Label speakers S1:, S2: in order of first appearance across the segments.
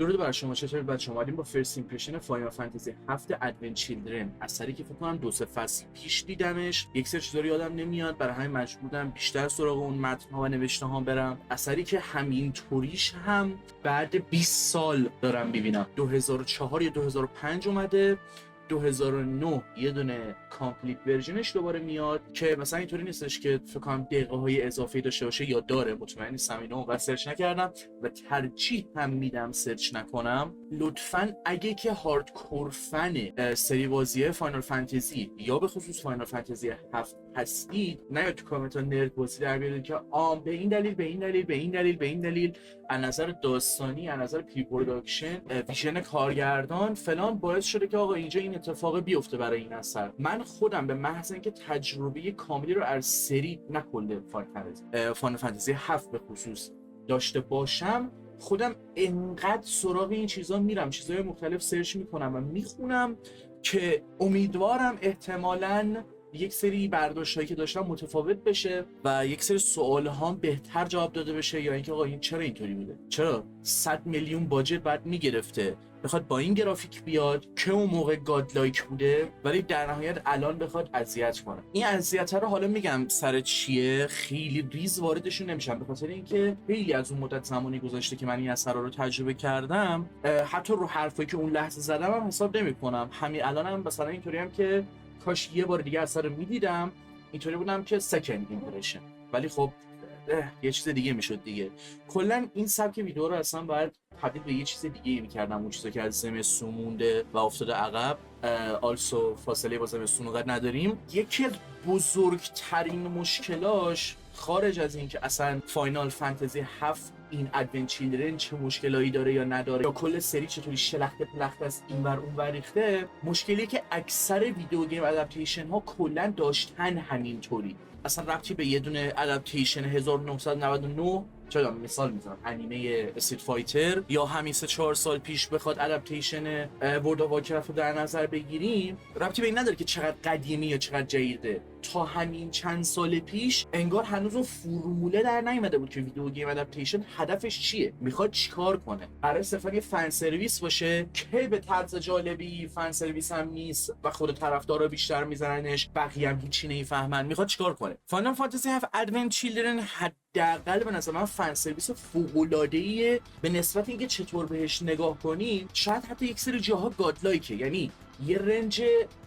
S1: درود بر شما، چطور بچه‌ها؟ اومدیم با فرست ایمپرشن فاینال فانتزی 7 ادونت چیلدرن، اثری که فکر کنم 2-3 فصل پیش دیدمش. یک سری چیزا یادم نمیاد، برای همین مجبورم بیشتر سراغ اون متن‌ها و نوشته‌هام برم. اثری که همینطوریش هم بعد 20 سال دارم می‌بینم. 2004 یا 2005 اومده، 2009 یه دونه کامپلیت ورژنش دوباره میاد که مثلا اینطوری نیستش که فکر کنم دقیقه های اضافی داشته باشه یا داره. مطمئن نیستم اینو و سرچ نکردم و ترجیح هم میدم سرچ نکنم. لطفاً اگه که هاردکور فن سری بازی فاینال فانتزی یا به خصوص فاینال فانتزی 7 هستید، نه تو کامنت ها نرد بازی در بیارید که به این دلیل به این دلیل به این دلیل به این دلیل از نظر داستانی، از نظر پری پروداکشن، ویژن کارگردان فلان باعث شده که آقا اینجا این اتفاق بیفته برای این اثر. من خودم به محض اینکه تجربه کاملی رو از سری نه کل فاینال فانتزی 7 به خصوص داشته باشم، خودم انقدر سراغ این چیزا میرم، چیزای مختلف سرچ میکنم و میخونم که امیدوارم احتمالاً یک سری برداشتایی که داشتم متفاوت بشه و یک سری سوال ها بهتر جواب داده بشه، یا اینکه آقا این چرا اینطوری بوده، چرا 100 میلیون باجت بعد میگرفته بخواد با این گرافیک بیاد که اون موقع گادلایک بوده ولی در نهایت الان بخواد اذیت کنه. این اذیت رو حالا میگم سر چیه، خیلی ریز واردشون نمیشم به خاطر اینکه خیلی از اون مدت زمانی گذشته که من این اثر رو تجربه کردم، حتی رو حرفایی که اون لحظه زدم هم حساب نمیکنم. همین الانم مثلا اینطوری هم که کاش یه بار دیگه اثر رو میدیدم، اینطوری بودم که سکند ایمپرشن، ولی خب یه چیز دیگه میشد دیگه. کلا این سبک ویدیو رو اصلا باید تبدیل به یه چیز دیگه میکردم، اون چیزی که از زمستون مونده و افتاده عقب. آلسو فاصله با زمستون اونقدر نداریم. یکی از بزرگترین مشکلاش خارج از این که اصلا فاینال فانتزی 7 این ادونت چیلدرن چه مشکلایی داره یا نداره یا کل سری چطوری شلخته پلخته است اینور اونور ریخته، مشکلی که اکثر ویدیو گیم ادپتیشن ها کلا داشتن همینطوری. اصلا ربطی به یه دونه ادپتیشن 1999 چرا مثال میزنم انیمه استریت فایتر یا همین 3-4 سال پیش بخواد ادپتیشن ورلد اف وارکرافت رو در نظر بگیریم، ربطی به این نداره که چقدر قدیمی یا چقدر جدیده. تا همین چند سال پیش انگار هنوز اون فرموله در نیومده بود که ویدیو گیم ادپتیشن هدفش چیه، میخواد چیکار کنه. برای صرفا یه فن سرویس باشه که به طرز جالبی فن سرویس هم نیست و خود طرفدارا بیشتر میزننش، بقیه هم هیچی نمیفهمن، میخواد چیکار کنه. فاینال فانتزی 7 ادونت چیلدرن حداقل به نظر من فن سرویس فوق‌العاده‌ایه به نسبت اینکه چطور بهش نگاه کنیم. شاید حتی یک سری جاها گادلایکه، یعنی یه رنج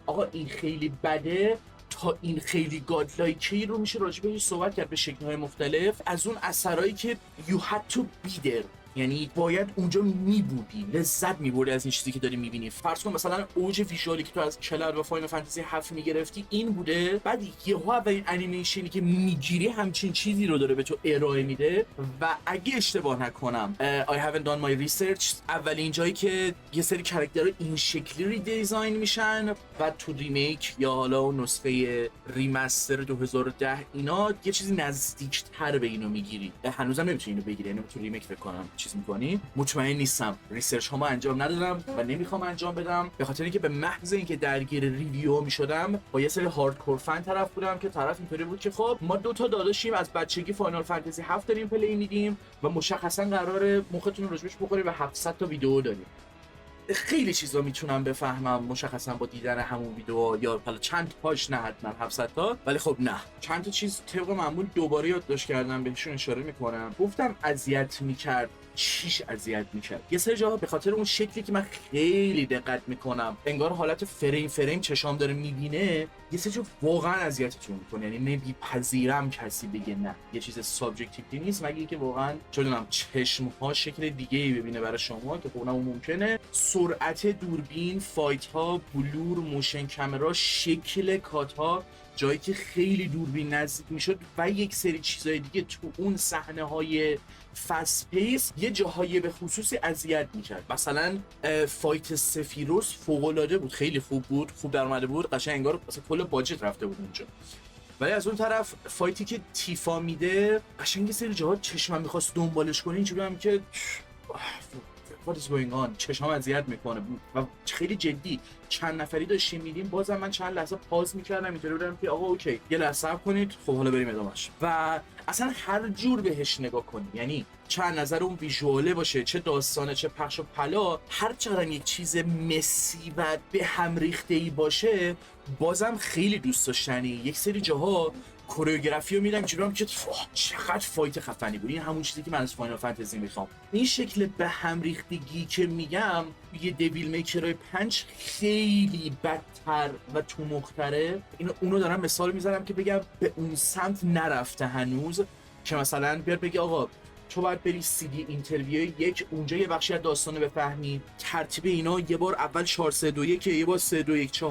S1: آقا این خیلی بده تا این خیلی گادلایکی رو میشه راجع بهش صحبت کرد به شکل‌های مختلف. از اون اثرایی که you had to be there، یعنی باید اونجا میبودی، لذت میبردی از این چیزی که داری میبینی. فرض کن مثلا اوج ویژوالی که تو از کلر و فاینال فانتزی 7 میگرفتی این بوده، بعد یهو اولین انیمیشنی که میگیری همچین چیزی رو داره به تو ارائه میده. و اگه اشتباه نکنم I haven't done my research، اولین جایی که یه سری کاراکترها این شکلی ریدیزاین میشن و تو ریمیک یا حالا نسخه ریمستر 2010 اینا یه چیزی نزدیکتر به اینو میگیری. هنوزم نمیتونی اینو بگیری، یعنی تو ریمیک فکر کنم چیز میکنی. مطمئن نیستم، ریسرچ هامو انجام ندادم و نمیخوام انجام بدم به خاطر اینکه به محض اینکه درگیر ریویو میشدم با یه سری هاردکور فن طرف بودم که طرف اینطوری بود که خب ما دو تا داداشیم از بچگی فاینال فانتزی 7 داریم پلی میدیم و مشخصا قراره مختون رو روش بخوره و 700 تا ویدیو داریم. خیلی چیزا میتونم بفهمم مشخصا با دیدن همون ویدیو یا حالا چند تاش، نه حتما 700 تا، ولی خب نه، چند تا چیز طبق معمول دوباره یادداشت کردم بهشون اشاره میکنم. گفتم اذیت میکرد، چیش اذیت میکرد؟ یه سری جاها به خاطر اون شکلی که من خیلی دقت میکنم انگار حالت فریم چشام داره میبینه، یه سری جا واقعا اذیتتون میکنه. یعنی نمیپذیرم کسی بگه نه، یه چیز سابجکتیو نیست مگه اینکه واقعا چونم چشم‌ها شکل دیگه‌ای ببینه برای شما که خب اونم ممکنه. سرعت دوربین، فایت ها، بلور، موشن کامرا، شکل کات ها، جایی که خیلی دوربین نزدیک میشد و یک سری چیزای دیگه تو اون صحنه های فست پیس یه جاهای به خصوصی اذیت میکرد. مثلا فایت سفیروس فوق العاده بود، خیلی خوب بود، خوب در اومده بود، قشنگ انگار مثلا کل باجت رفته بود اونجا. ولی از اون طرف فایتی که تیفا میده قشنگ یه سری جاها چشمم میخواست دنبالش کنه، اینجوری هم که what is going on، چشام اذیت میکنه و خیلی جدی چند نفری داشتیم میدیم. بازم من چند لحظه پاز میکردم اینطوری بودم که آقا اوکی یه لحظه صبر کنید، خب حالا بریم ادامهش. و اصلا هر جور بهش نگاه کنی، یعنی چه نظر اون ویژواله باشه، چه داستانه، چه پخش و پلا، هر چقدر یک چیز مسی و به هم ریخته‌ای باشه بازم خیلی دوست داشتنی. یک سری جاها کوریوگرافی رو میدم جلوم که چقدر فایت خفنی بود. این همون چیزی که من از فاینال فانتزی میخوام. این شکل به هم ریختگی که میگم یه دیویل میکر 5 خیلی بدتر و تو مختره. اونو دارم مثال میزنم که بگم به اون سمت نرفته هنوز، که مثلا بیار بگی آقا تو باید بری CD اینترویو 1 اونجا یه بخشی از داستانو بفهمی، ترتیب اینا یه بار اول 4 3 2 1 یه بار 3 2 1 4،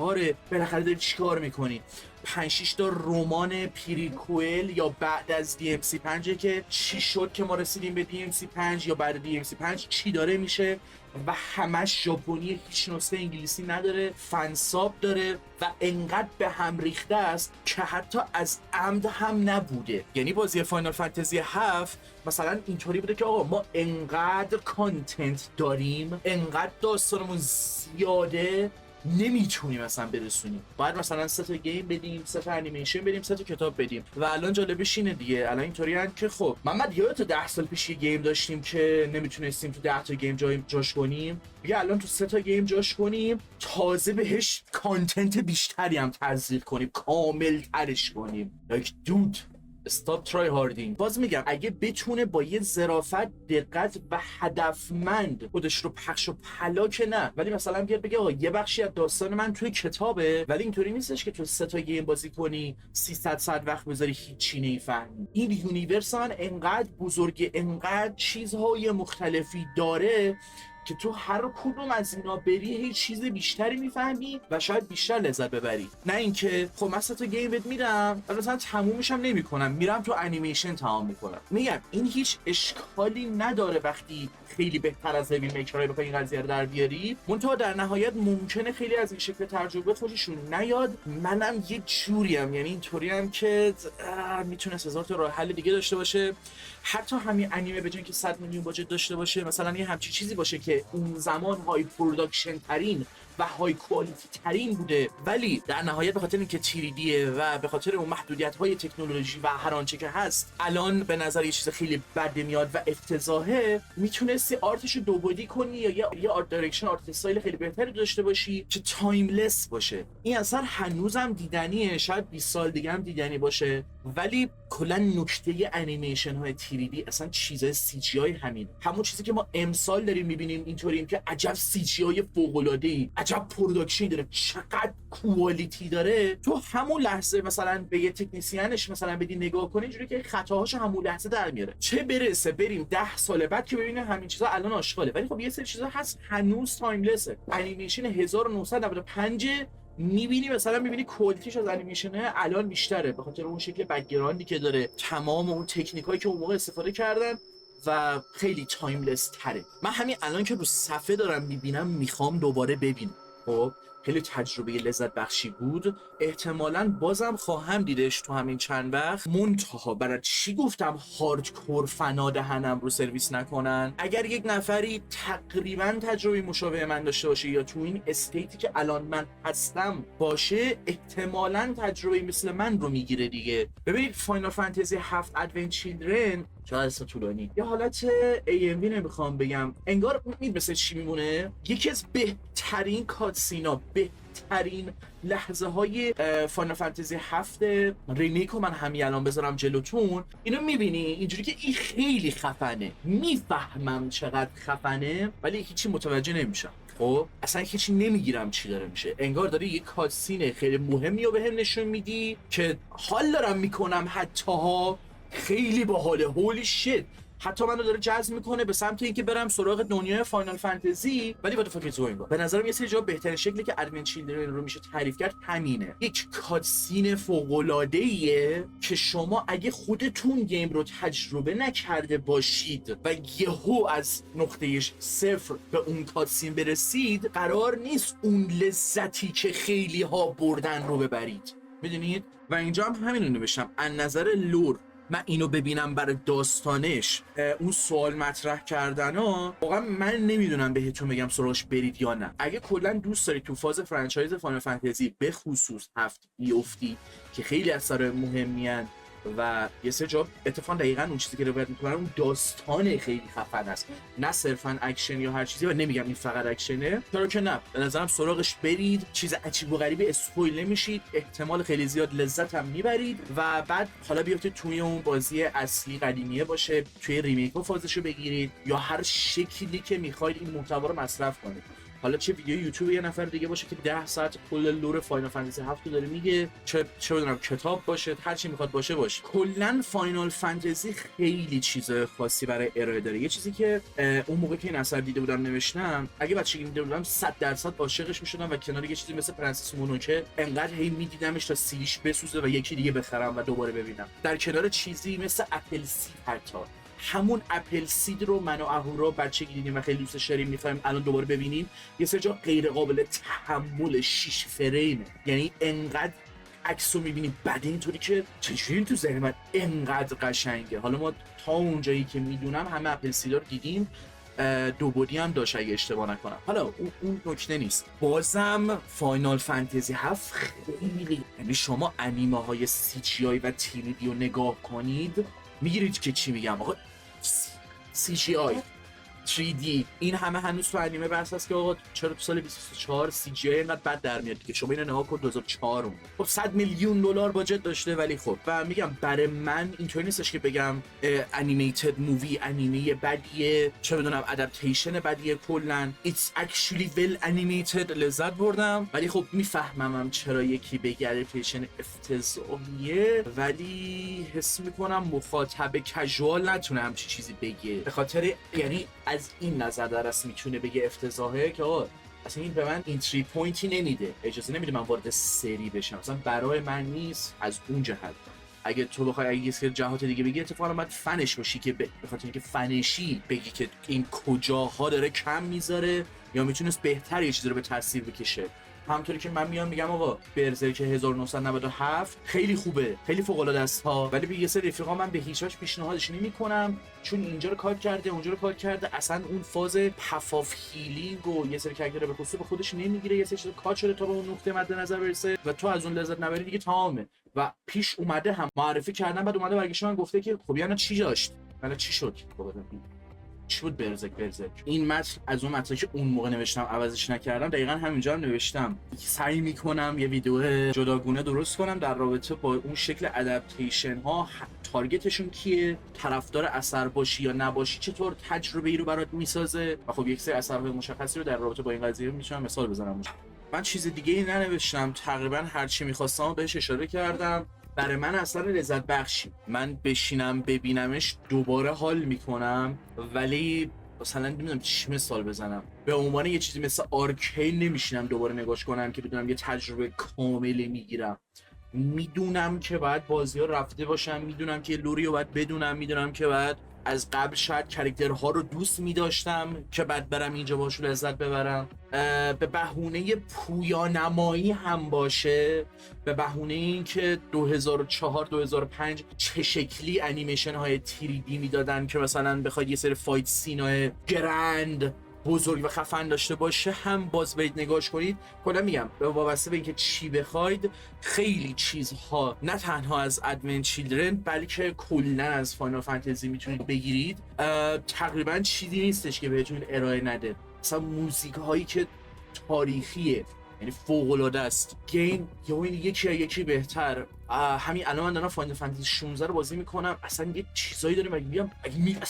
S1: بالاخره داری چیکار میکنی؟ 5 6 تا رمان پریکوئل یا بعد از DMC5 که چی شد که ما رسیدیم به DMC5 یا بعد DMC5 چی داره میشه و همش ژاپنی، هیچ نسخه انگلیسی نداره، فنساب داره و انقدر به هم ریخته است که حتی از عمد هم نبوده. یعنی بازی فاینال فانتزی 7 مثلا اینطوری بوده که آقا ما انقدر کانتنت داریم، انقدر داستانمون زیاده، نمیتونیم مثلا برسونیم، باید مثلا 3 تا گیم بدیم، 3 تا انیمیشن بدیم، 3 تا کتاب بدیم. و الان جالبش اینه دیگه، الان اینطوریه که خب محمد یادت 10 سال پیش یه گیم داشتیم که نمیتونستیم تو 10 تا گیم جاش کنیم، دیگه الان تو 3 تا گیم جاش کنیم، تازه بهش کانتنت بیشتری هم تزریق کنیم، کامل ترش کنیم. like dude استاپ ترای هاردینگ. باز میگم اگه بتونه با یه ظرافت، دقت و هدفمند خودش رو پخش و پلا که نه، ولی مثلا بیاد بگه آقا یه بخشی از داستان من توی کتابه، ولی اینطوری نیستش که تو 3 تا گیم بازی کنی 300 ساعت وقت بذاری هیچی نمیفهمی. این یونیورس من انقدر بزرگه، انقدر چیزهای مختلفی داره که تو هر کدوم از اینا بری هیچ چیز بیشتری میفهمی و شاید بیشتر لذت ببری. نه اینکه خب من 3 تا گیم بهت میدم ولی مثلا تمومش هم نمیکنم، میرم تو انیمیشن تمام میکنم. میگم این هیچ اشکالی نداره وقتی خیلی بهتر از دیویل میکر بخوای این قضیه رو در بیاری، منتها در نهایت ممکنه خیلی از این شکل تجربه خودشون نیاد. منم یه جوریم، یعنی اینطوریم که میتونست 1000 تا راه حل دیگه داشته باشه. حتی همین انیمه بجن که 100 میلیون باجت داشته باشه، مثلا یه همچین چیزی باشه که اون زمان های پروداکشن ترین و های کوالیتی ترین بوده، ولی در نهایت به خاطر اینکه تیریدیه و به خاطر اون محدودیت های تکنولوژی و هر آنچه که هست الان به نظر یه چیز خیلی بد میاد و افتضاحه، میتونستی آرتش رو دوبودی کنی یا یه آرت دایرکشن، آرت استایل خیلی بهتری داشته باشی که تایملس باشه. این اثر هنوزم دیدنیه، شاید 20 سال دیگه هم دیدنی باشه، ولی کلا نکته انیمیشن های تیریدی اصلا چیزای سی جی آی همون چیزی که ما امسال داریم میبینیم، اینطوریم که عجب سی جی آی فوق‌العاده‌ای، عجب پروداکشن داره، چقدر کوالیتی داره. تو همون لحظه مثلا به یه تکنیسیانش مثلا بدی نگاه کنی، اینجوری که خطاهاش همون لحظه در میاره. چه برسه بریم 10 سال بعد که ببینیم همین چیزا الان آشغاله، ولی خب یه سری چیزا هست هنوز تایملسه. انیمیشن 1995 میبینی، مثلا میبینی کوالیتیش از انیمیشن الان بیشتره به خاطر اون شکل بک‌گراندی که داره، تمام اون تکنیکایی که اون موقع استفاده کردن و خیلی تایملس تره. من همین الان که رو صفحه دارم میبینم میخوام دوباره ببینم. خب خیلی تجربه لذت بخشی بود، احتمالاً بازم خواهم دیدش تو همین چند وقت. منتها برای چی گفتم هاردکور فنا دهنم رو سرویس نکنن؟ اگر یک نفری تقریباً تجربه مشابه من داشته باشه یا تو این استیتی که الان من هستم باشه، احتمالاً تجربه مثل من رو میگیره دیگه. ببینید فاینال فانتزی 7 ادونت چیلدرن چقدر اصلا طولانی، یه حالت AMV نمیخوام بگم، انگار مثل چی میمونه، یکی از بهترین کاتسینا، بهترین لحظه های فاینال فانتزی 7 ریمیک رو من همین الان بذارم جلوتون، اینو میبینی اینجوری که این خیلی خفنه، میفهمم چقدر خفنه ولی هیچی متوجه نمیشم. خب اصلا هیچی نمیگیرم چی داره میشه، انگار داری یه کاتسین خیلی مهمی رو بهم نشون میدی که حال دارم میکنم، حتی ها خیلی باحاله، هولی شیت، حتی منو داره جذب میکنه به سمت اینکه برم سراغ دنیای فاینال فانتزی. ولی what the fuck is going on؟ به نظرم یه سری جا بهترین شکلی که ادونت چیلدرن رو میشه تعریف کرد همینه، یک کاتسین فوق‌العاده‌ایه که شما اگه خودتون گیم رو تجربه نکرده باشید و یهو از نقطه صفر به اون کاتسین برسید، قرار نیست اون لذتی که خیلی ها بردن رو ببرید، میدونید؟ و اینجا هم همین رو نوشتم، از نظر لور من اینو ببینم برای داستانش اون سوال مطرح کردن ها، واقعا من نمیدونم بهتون بگم سراغش برید یا نه. اگه کلا دوست دارید تو فاز فرانچایز فاینال فانتزی به خصوص 7 بیفتی که خیلی اثر مهمیان و یه سه جا اتفاقا دقیقاً اون چیزی که روایت میکنن اون داستان خیلی خفن است، نه صرفاً اکشن یا هر چیزی، و نمیگم این فقط اکشنه، چرا که نه، به نظرم سراغش برید، چیز عجیب و غریبی اسپویل نمیشید، احتمال خیلی زیاد لذت هم میبرید و بعد حالا بیافتید توی اون بازی اصلی قدیمیه باشه، توی ریمیک و فازشو بگیرید یا هر شکلی که میخواید این محتوا رو مصرف کنید. حالا چه ویدیو یوتیوب یه نفر دیگه باشه که 10 ساعت کل لور فاینال فانتزی 7 رو داره میگه، چه بدونم کتاب باشه، هر چی میخواد باشه. کلا فاینال فانتزی خیلی چیز خاصی برای ارائه داره. یه چیزی که اون موقع که این اثر دیده بودم نوشتم، اگه بچگی دیده بودم 100% عاشقش میشدم و کنار یه چیزی مثل پرنسس مونوکه انقدر هی میدیدمش تا سیلیش بسوزه و یکی دیگه بخرم و دوباره ببینم. در کنار چیزی مثل اپل سی، حتی همون اپل سید رو من و اهورا بچگی دیدیم و خیلی دوستش داریم، می‌خوایم الان دوباره ببینیم. یه سری جا غیر قابل تحمل 6 فریم، یعنی انقدر عکسو می‌بینی بده اینطوری که چجوری تو ذهن من انقدر قشنگه. حالا ما تا اونجایی که میدونم همه اپل سیدا رو دیدیم، دو بعدی هم داشت اگه اشتباه نکنم. حالا اون نکته نیست. بازم فاینال فانتزی 7 خیلی، یعنی شما انیمه های سی جی آی و تیریدی رو نگاه کنید میگیرید که چی میگم آقا، سی جی آی 3D این همه هنوز تو انیمه بحث هست که آقا چرا تو سال 2024 سی جی آی اینقدر بد در میاد که شما اینو نگاه کن 2004 اون خب 100 میلیون دلار باجت داشته، ولی خب و میگم برای من اینطوری نیستش که بگم انیمیتد مووی انیمه بدیه، چه بدونم ادپتیشن بدیه، کلا it's actually well animated، لذت بردم. ولی خب میفهمم چرا یکی بگه ادپتیشن افتضاحیه، ولی حس میکنم مخاطب کژوال نتونه همچین چیزی بگه، به خاطر یعنی از این نظر درست میتونه بگه افتضاحه که آقا اصلا این به من اینتری پوینتی نمیده، اجازه نمیده من وارد سری بشم، اصلا برای من نیست. از اون جهت اگه تو بخوای اگه یه سری جهات دیگه بگی اتفاقا باید فنش باشی که به خاطر اینکه فنشی بگی که این کجاها داره کم میذاره یا میتونست بهتر یه چیزی رو به تصویر بکشه. همونطوری که من میگم آقا برزرک 1997 خیلی خوبه، خیلی فوق العاده است ها، ولی به یه سری رفیقا من به هیچ وجه پیشنهادش نمیکنم چون اینجا رو کار کرده اونجا رو کار کرده، اصلا اون فاز پفاف هیلینگ و یه سری کاراکتر به خصوص به خودش نمیگیره، یه سری کار شده تا به اون نقطه مد نظر برسه و تو از اون لذت نبری دیگه تمامه. و پیش اومده هم معرفی کردن، بعد اومده برگشت من گفته که خب یعنی چی داشت، حالا چی شد، چی بود برزک. این متن از اون متنی که اون موقع نوشتم عوضش نکردم، دقیقاً همینجا هم نوشتم سعی میکنم یه ویدیو جداگونه درست کنم در رابطه با اون شکل ادپتیشن ها، تارگتشون کیه، طرفدار اثر باشی یا نباشی چطور تجربه ای رو برات میسازه و خب یک سری اثرهای مشخصی رو در رابطه با این قضیه میتونم مثال بزنم. من چیز دیگه ای ننوشتم، تقریبا هر چی میخواستم بهش اشاره کردم. برای من اصلا لذت بخشی، من بشینم ببینمش دوباره حال میکنم، ولی مثلا نمیدونم چی مثال بزنم، به عنوان یه چیزی مثل آرکین نمیشینم دوباره نگاش کنم که بدونم یه تجربه کاملی میگیرم. میدونم که باید بازی ها رفته باشم، میدونم که لوری رو باید بدونم، میدونم که باید از قبل شاید کاراکترها رو دوست می‌داشتم که بعد برم اینجا باشون لذت ببرم، به بهونه پویانمایی هم باشه، به بهونه این که 2004 2005 چه شکلی انیمیشن های 3D میدادن که مثلا بخواید یه سری فایت سینای گرند بزرگ و خفن داشته باشه هم باز برید نگاش کنید. کلا میگم وابسته به اینکه چی بخواید، خیلی چیزها نه تنها از ادونچر چیلدرن بلکه کلا از فاینال فانتزی میتونید بگیرید. تقریبا چیزی نیستش که بهتون ارائه نده. مثلا موزیک هایی که تاریخیه، یعنی فوق العاده است. گیم یا این یکی بهتر. همین الان من دارم فاینال فانتزی 16 رو بازی میکنم، اصلا یه چیزایی داره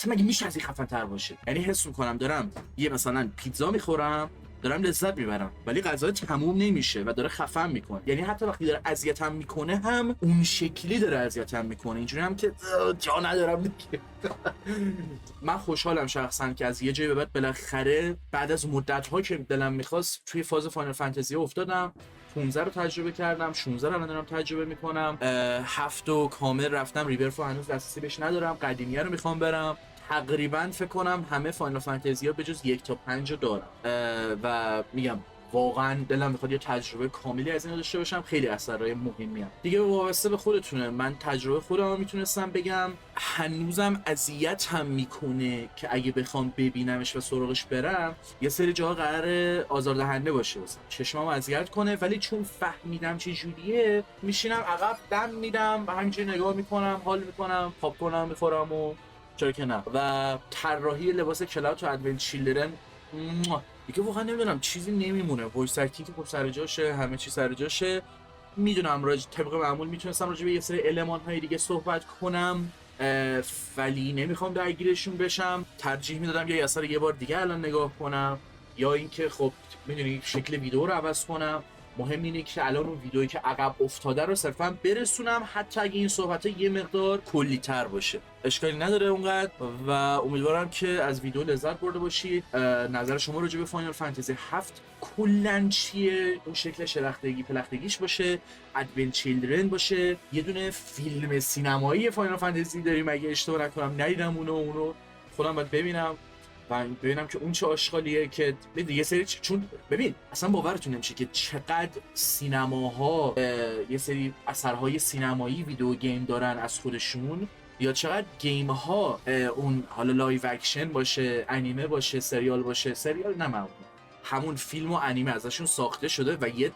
S1: مگه میشه از این خفن تر باشه. یعنی حس میکنم دارم یه مثلا پیتزا میخورم، دارم لذت میبرم، ولی غذا تموم نمیشه و داره خفن میکنه. یعنی حتی وقتی داره اذیتم میکنه هم اون شکلی داره اذیتم میکنه، اینجوری هم که جا ندارم دیگه. من خوشحالم شخصا که از یه جایی به بعد بالاخره بعد از مدت‌ها که دلم میخواست توی فاز فاینال فانتزی افتادم. 15 رو تجربه کردم، 16 رو الان دارم تجربه میکنم، 7 رو کامل رفتم، ریورف رو هنوز دسترسی بهش ندارم، قدیمیه رو میخوام برم. تقریبا فکر کنم همه فاینال فانتزی ها به جز 1 تا 5 رو دارم و میگم واقعا دلم میخواد یه تجربه کاملی از این داشته باشم. خیلی اثرهای مهمی هم دیگه وابسته به خودتونه. من تجربه خودم میتونستم بگم، هنوزم اذیتم میکنه که اگه بخوام ببینمش و سراغش برم یه سری جاها قرار آزاردهنده باشه، مثلا چشمم اذیت کنه، ولی چون فهمیدم چه جوریه میشینم عقب دم میدم و همینجوری نگاه میکنم، حال میکنم، پاپ کورنم میخورم و چرا که نه. و طراحی لباس کلاود تو ادونت چیلدرن دیگه واقعا نمیدونم، چیزی نمیمونه. وایس اکتینگ خب سر جاشه، همه چی سر جاشه. میدونم طبق معمول میتونستم راجع به یه سری المان های دیگه صحبت کنم، ولی نمیخوام درگیرشون بشم. ترجیح میدادم یا اثر یه بار دیگه الان نگاه کنم، یا اینکه خب میدونی شکل ویدیو رو عوض کنم. مهم اینه که الان اون ویدئویی که عقب افتاده رو صرفا برسونم، حتی اگه این صحبت یه مقدار کلی تر باشه اشکالی نداره اونقدر. و امیدوارم که از ویدیو لذت برده باشید. نظر شما راجع به فاینال فانتزی 7 کلاً چیه؟ اون شکل شلختگی پلختگیش باشه، ادونت چیلدرن باشه، یه دونه فیلم سینمایی فاینال فانتزی داریم اگه اشتباه نکنم، ندیدم اونو خودم باید ببینم و ببینم که اون چه آشغالیه که یه سری چون ببین اصلا باورتون نمیشه که چقدر سینماها یه سری اثرهای سینمایی ویدیو گیم دارن از خودشون، یا چقدر گیم ها اون حالا لایو اکشن باشه، انیمه باشه، سریال باشه، سریال نه همون فیلم و انیمه ازشون ساخته شده و یه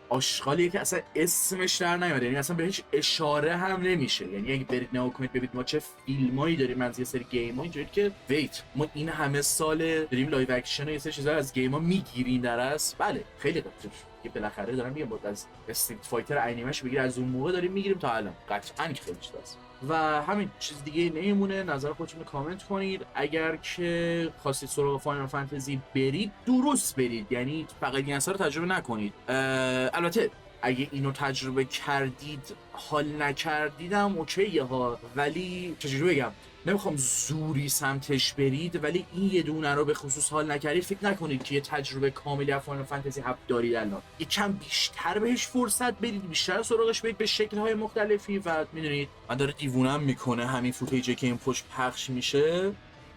S1: آشغالیه که اصلا اسمش در نیاد، یعنی اصلا بهش اشاره هم نمیشه. یعنی اگه برید نگاه کنید ببینید ما چه فیلمایی داریم از یه سری گیم ها، اینجوری که ویت ما این همه سال داریم لایو اکشن و یه سری چیزا از گیم ها میگیریم درست. بله خیلی قطعا که بالاخره دارم میگم بود از استریت فایتر انیمش بگیر از اون موقع داریم میگیریم تا الان، قطعا خیلی چیزاست. و همین چیز دیگه نمیمونه. نظر خودتون رو کامنت کنید. اگر که خواستید سراغ فاینال فانتزی برید درست برید، یعنی فقط این اثر رو تجربه نکنید. البته اگه اینو تجربه کردید حال نکردیدم اوکیه ها، ولی چجوری بگم، نمیخوام زوری سمتش برید، ولی این یه دونه رو به خصوص حال نکردید فکر نکنید که یه تجربه کاملی از فاینال فانتزی 7 دارید. الان یکم بیشتر بهش فرصت بدید، بیشتر سراغش برید به شکل‌های مختلفی. و میدونید من داره دیوونم میکنه همین فوتیجی که این پشت پخش میشه.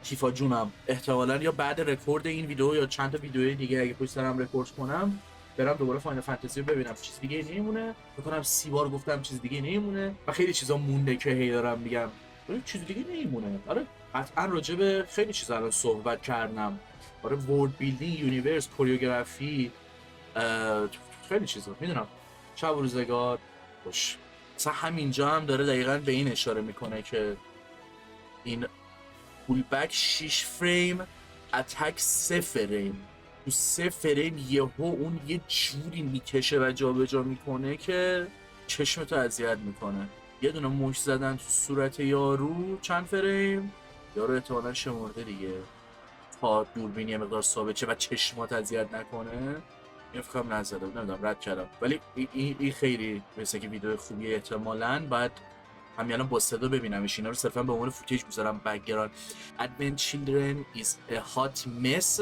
S1: کیفا جونم احتمالاً یا بعد رکورد این ویدیو یا چند تا ویدیو دیگه اگه پشت سرم رکورد کنم برم دوباره فاینال فانتزی رو ببینم، چیز دیگه نمیمونه. بکنم 30 بار گفتم چیز دیگه نمیمونه و خیلی چیزا مونده که هی دارم میگم چیز دیگه نمیمونه. آره قطعا راجع به خیلی چیزا الان صحبت کردم. آره ورلد بیلدینگ، یونیورس، کوریوگرافی، خیلی چیزا میدونم. شب و روزگار خوش. مثلا همینجا هم داره دقیقاً به این اشاره میکنه که این پول بک 6 فریم، اتک 3 فریم. تو 3 فریم یهو اون یه جوری میکشه و جابجا میکنه که چشمتو اذیت میکنه. یه دونه مش زدن تو صورت یارو چند فریم، یارو احتمالاً شمرده دیگه تا دوربین یه مقدار ثابت شه و چشمات اذیت نکنه. این فکرم نزدم، نمیدونم رد کردم، ولی این خیلی مثل که ویدیو خوبیه. احتمالاً بعد همین الان با صدا ببینمش. اینا رو صرفا به عنوان فوتیج میذارم بک‌گراند. Advent Children is a hot mess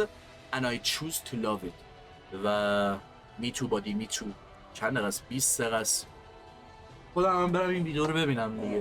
S1: and I choose to love it. و می تو بادی می تو چند دقیقه است؟ 20 دقیقه است. خودم هم برم این ویدیو رو ببینم دیگه.